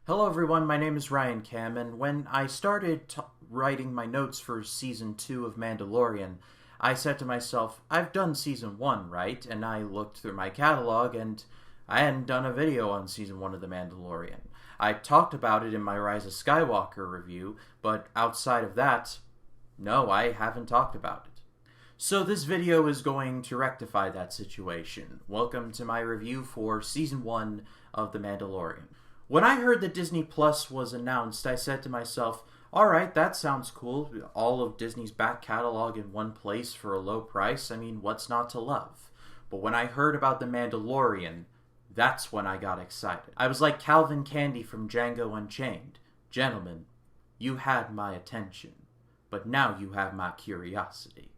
Hello everyone, my name is Ryan Cam, and when I started writing my notes for Season 2 of Mandalorian, I said to myself, I've done Season 1, right? And I looked through my catalog, and I hadn't done a video on Season 1 of The Mandalorian. I talked about it in my Rise of Skywalker review, but outside of that, no, I haven't talked about it. So this video is going to rectify that situation. Welcome to my review for Season 1 of The Mandalorian. When I heard that Disney Plus was announced, I said to myself, alright, that sounds cool. All of Disney's back catalog in one place for a low price. I mean, what's not to love? But when I heard about The Mandalorian, that's when I got excited. I was like Calvin Candy from Django Unchained. Gentlemen, you had my attention, but now you have my curiosity.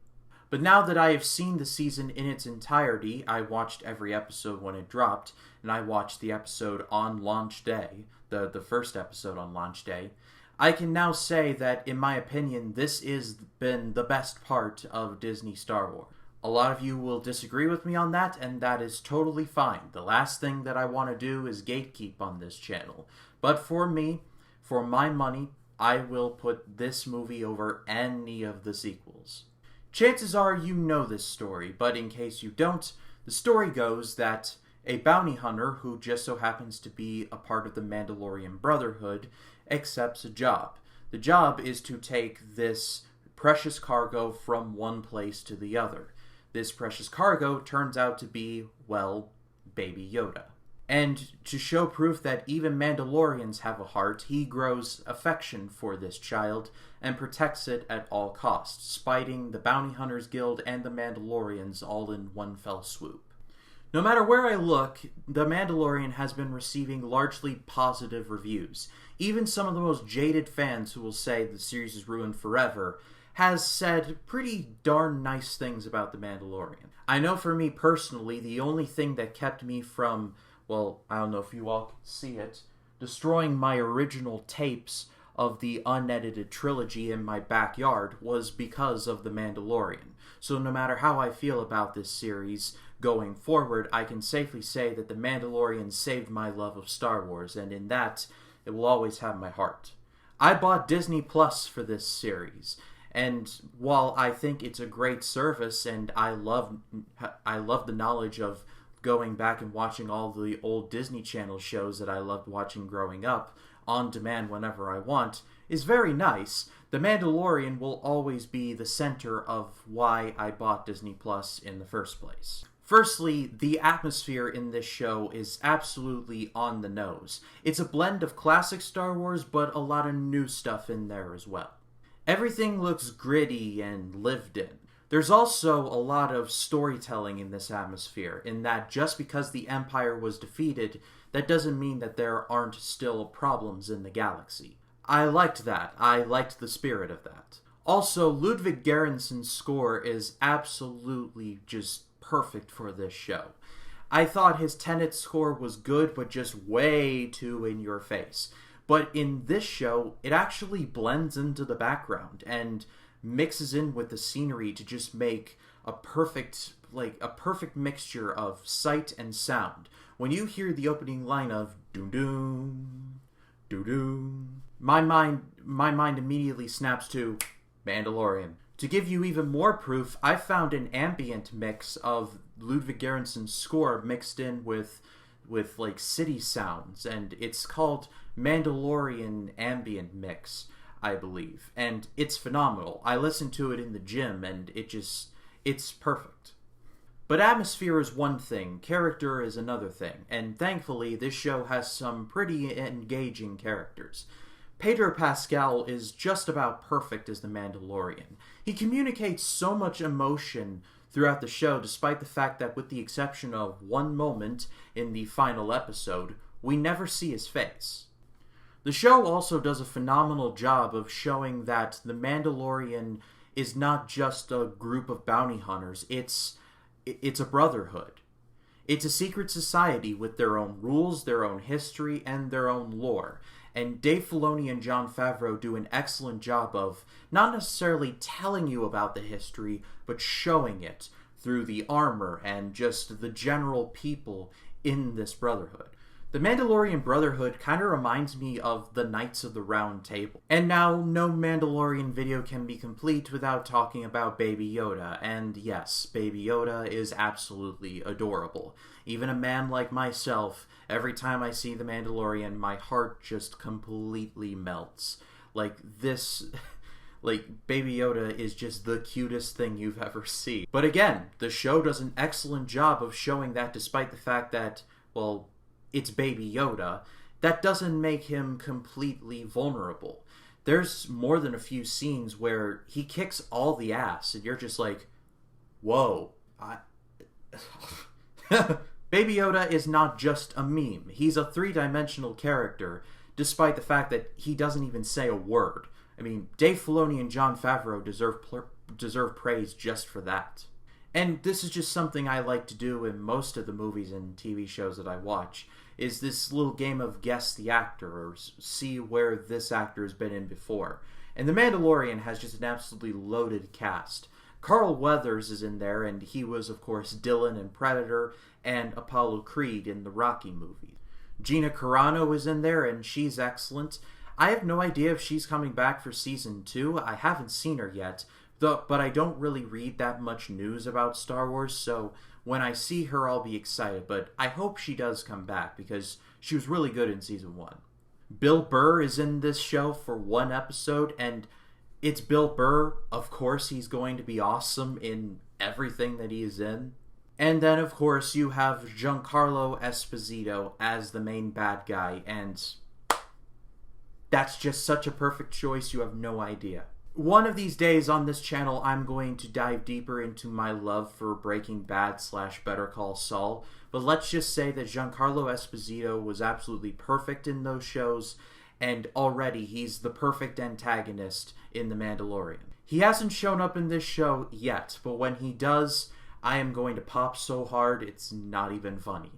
But now that I have seen the season in its entirety, I watched every episode when it dropped, and I watched the episode on launch day, the first episode on launch day, I can now say that, in my opinion, this has been the best part of Disney Star Wars. A lot of you will disagree with me on that, and that is totally fine. The last thing that I want to do is gatekeep on this channel. But for me, for my money, I will put this movie over any of the sequels. Chances are you know this story, but in case you don't, the story goes that a bounty hunter who just so happens to be a part of the Mandalorian Brotherhood accepts a job. The job is to take this precious cargo from one place to the other. This precious cargo turns out to be, well, Baby Yoda. And to show proof that even Mandalorians have a heart, he grows affection for this child and protects it at all costs, spiting the Bounty Hunters Guild and the Mandalorians all in one fell swoop. No matter where I look, The Mandalorian has been receiving largely positive reviews. Even some of the most jaded fans who will say the series is ruined forever has said pretty darn nice things about The Mandalorian. I know for me personally, the only thing that kept me from, well, I don't know if you all can see it, destroying my original tapes of the unedited trilogy in my backyard was because of The Mandalorian. So no matter how I feel about this series going forward, I can safely say that The Mandalorian saved my love of Star Wars, and in that, it will always have my heart. I bought Disney Plus for this series, and while I think it's a great service, and I love the knowledge of going back and watching all the old Disney Channel shows that I loved watching growing up on demand whenever I want, is very nice. The Mandalorian will always be the center of why I bought Disney Plus in the first place. Firstly, the atmosphere in this show is absolutely on the nose. It's a blend of classic Star Wars, but a lot of new stuff in there as well. Everything looks gritty and lived in. There's also a lot of storytelling in this atmosphere, in that just because the Empire was defeated, that doesn't mean that there aren't still problems in the galaxy. I liked that. I liked the spirit of that. Also, Ludwig Göransson's score is absolutely just perfect for this show. I thought his Tenet score was good, but just way too in your face. But in this show, it actually blends into the background and mixes in with the scenery to just make a perfect mixture of sight and sound. When you hear the opening line of doom doom doom doom, my mind immediately snaps to Mandalorian. To give you even more proof, I found an ambient mix of Ludwig Göransson's score mixed in with like city sounds, and it's called Mandalorian Ambient Mix, I believe, and it's phenomenal. I listened to it in the gym, and it's perfect. But atmosphere is one thing, character is another thing, and thankfully this show has some pretty engaging characters. Pedro Pascal is just about perfect as the Mandalorian. He communicates so much emotion throughout the show, despite the fact that with the exception of one moment in the final episode, we never see his face. The show also does a phenomenal job of showing that the Mandalorian is not just a group of bounty hunters, it's a brotherhood. It's a secret society with their own rules, their own history, and their own lore. And Dave Filoni and Jon Favreau do an excellent job of not necessarily telling you about the history, but showing it through the armor and just the general people in this brotherhood. The Mandalorian Brotherhood kind of reminds me of the Knights of the Round Table. And now, no Mandalorian video can be complete without talking about Baby Yoda. And yes, Baby Yoda is absolutely adorable. Even a man like myself, every time I see The Mandalorian, my heart just completely melts. Like, Baby Yoda is just the cutest thing you've ever seen. But again, the show does an excellent job of showing that despite the fact that, well, it's Baby Yoda, that doesn't make him completely vulnerable. There's more than a few scenes where he kicks all the ass, and you're just like, whoa. Baby Yoda is not just a meme. He's a three-dimensional character, despite the fact that he doesn't even say a word. I mean, Dave Filoni and Jon Favreau deserve praise just for that. And this is just something I like to do in most of the movies and TV shows that I watch, is this little game of guess the actor, or see where this actor has been in before. And The Mandalorian has just an absolutely loaded cast. Carl Weathers is in there, and he was, of course, Dylan in Predator and Apollo Creed in the Rocky movies. Gina Carano is in there, and she's excellent. I have no idea if she's coming back for Season 2. I haven't seen her yet, but I don't really read that much news about Star Wars, so when I see her, I'll be excited. But I hope she does come back, because she was really good in Season 1. Bill Burr is in this show for one episode, and it's Bill Burr. Of course, he's going to be awesome in everything that he is in. And then, of course, you have Giancarlo Esposito as the main bad guy, and that's just such a perfect choice, you have no idea. One of these days on this channel, I'm going to dive deeper into my love for Breaking Bad / Better Call Saul, but let's just say that Giancarlo Esposito was absolutely perfect in those shows, and already he's the perfect antagonist in The Mandalorian. He hasn't shown up in this show yet, but when he does, I am going to pop so hard it's not even funny.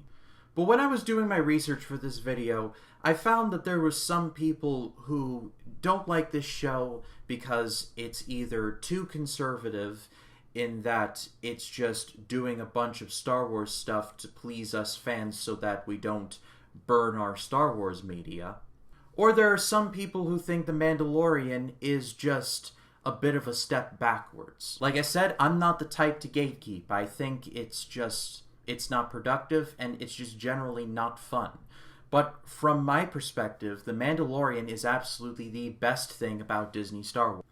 But when I was doing my research for this video, I found that there were some people who don't like this show because it's either too conservative in that it's just doing a bunch of Star Wars stuff to please us fans so that we don't burn our Star Wars media, or there are some people who think The Mandalorian is just a bit of a step backwards. Like I said, I'm not the type to gatekeep. I think it's not productive, and it's just generally not fun. But from my perspective, The Mandalorian is absolutely the best thing about Disney Star Wars.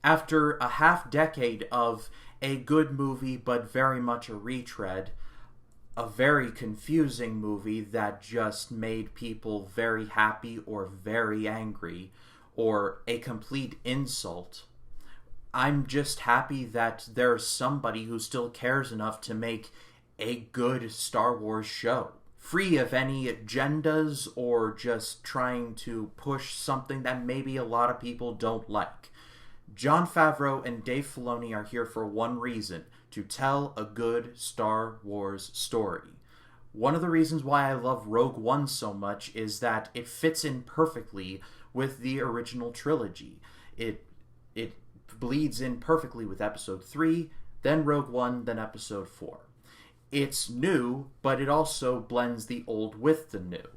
After a half-decade of a good movie but very much a retread, a very confusing movie that just made people very happy or very angry, or a complete insult, I'm just happy that there's somebody who still cares enough to make a good Star Wars show, free of any agendas or just trying to push something that maybe a lot of people don't like. Jon Favreau and Dave Filoni are here for one reason: to tell a good Star Wars story. One of the reasons why I love Rogue One so much is that it fits in perfectly with the original trilogy. It bleeds in perfectly with Episode 3, then Rogue One, then Episode 4. It's new, but it also blends the old with the new.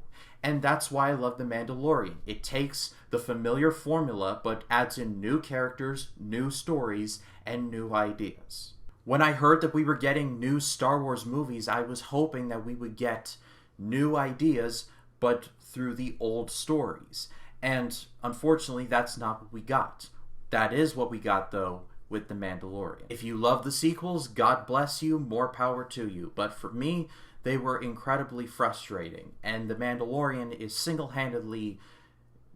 And that's why I love The Mandalorian. It takes the familiar formula, but adds in new characters, new stories, and new ideas. When I heard that we were getting new Star Wars movies, I was hoping that we would get new ideas, but through the old stories. And unfortunately, that's not what we got. That is what we got, though, with The Mandalorian. If you love the sequels, God bless you, more power to you. But for me, they were incredibly frustrating, and The Mandalorian is single-handedly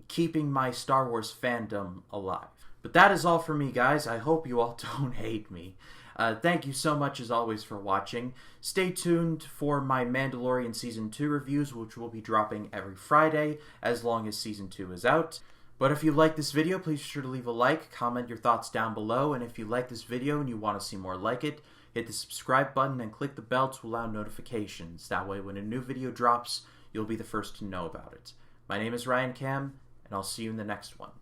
keeping my Star Wars fandom alive. But that is all for me, guys. I hope you all don't hate me. Thank you so much, as always, for watching. Stay tuned for my Mandalorian Season 2 reviews, which will be dropping every Friday, as long as Season 2 is out. But if you like this video, please be sure to leave a like, comment your thoughts down below, and if you like this video and you want to see more like it, hit the subscribe button and click the bell to allow notifications. That way, when a new video drops, you'll be the first to know about it. My name is Ryan Cam, and I'll see you in the next one.